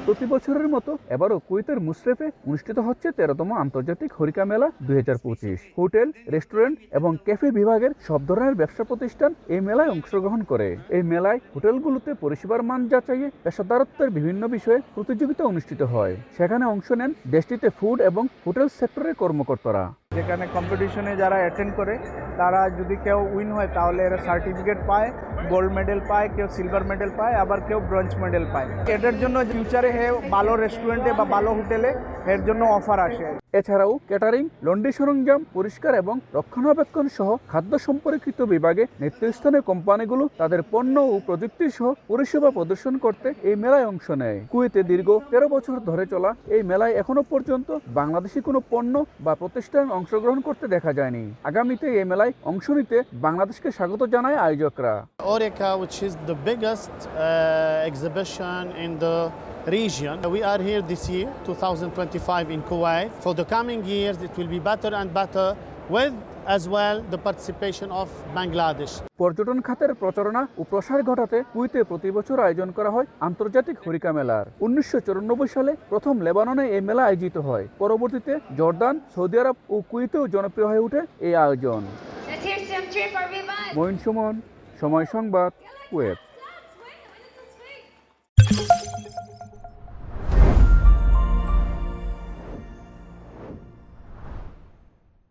প্রতি বছরের মতো এবারও কুয়েতের মুশরেফে অনুষ্ঠিত হচ্ছে 13তম আন্তর্জাতিক হরিকা মেলা 2025। হোটেল, রেস্টুরেন্ট এবং ক্যাফে বিভাগের সব ধরনের ব্যবসা প্রতিষ্ঠান এই মেলায় অংশগ্রহণ করে। এই মেলায় হোটেলগুলোতে পরিষেবার মান যাচাইয়ে পেশাদারত্বের বিভিন্ন বিষয়ে প্রতিযোগিতা অনুষ্ঠিত হয়। সেখানে অংশ নেন দেশটিতে ফুড এবং হোটেল সেক্টরের কর্মকর্তারা। যেখানে কম্পিটিশনে যারা অ্যাটেন্ড করে তারা যদি কেউ উইন হয় তাহলে এরা সার্টিফিকেট পায়, গোল্ড মেডেল পায়, কেউ সিলভার মেডেল পায়, আবার কেউ ব্রোঞ্জ মেডেল পায়। এটার জন্য ফিউচারে ভালো রেস্টুরেন্টে বা ভালো হোটেলে এর জন্য অফার আসে। এছাড়াও ক্যাটারিং, লন্ড্রি সরঞ্জাম, পরিষ্কার এবং রক্ষণাবেক্ষণ সহ খাদ্য সম্পর্কিত বিভাগে নেতৃস্থানীয় কোম্পানিগুলো তাদের পণ্য ও প্রযুক্তি সহ পরিষেবা প্রদর্শন করতে এই মেলায় অংশ নেয়। কুয়েতে দীর্ঘ 13 বছর ধরে চলা এই মেলায় এখনো পর্যন্ত বাংলাদেশি কোনো পণ্য বা প্রতিষ্ঠান অংশগ্রহণ করতে দেখা যায়নি। আগামীতে এই মেলায় অংশ নিতে বাংলাদেশকে স্বাগত জানায় আয়োজকরা। Orica, which is the biggest exhibition in the region. We are here this year, 2025 in Kuwait. For the coming years, it will be better and better with as well the participation of Bangladesh. পর্যটন খাতের প্রচারণা ও প্রসার ঘটাতে কুয়েতে প্রতি বছর আয়োজন করা হয় আন্তর্জাতিক হরিকা মেলার। 1994 সালে প্রথম লেবাননে এই মেলা আয়োজিত হয়। পরবর্তীতে জর্দান, সৌদি আরব ও কুয়েতেও জনপ্রিয় হয়ে ওঠে এই আয়োজন। মঈন সুমন, সময় সংবাদ, কুয়েত।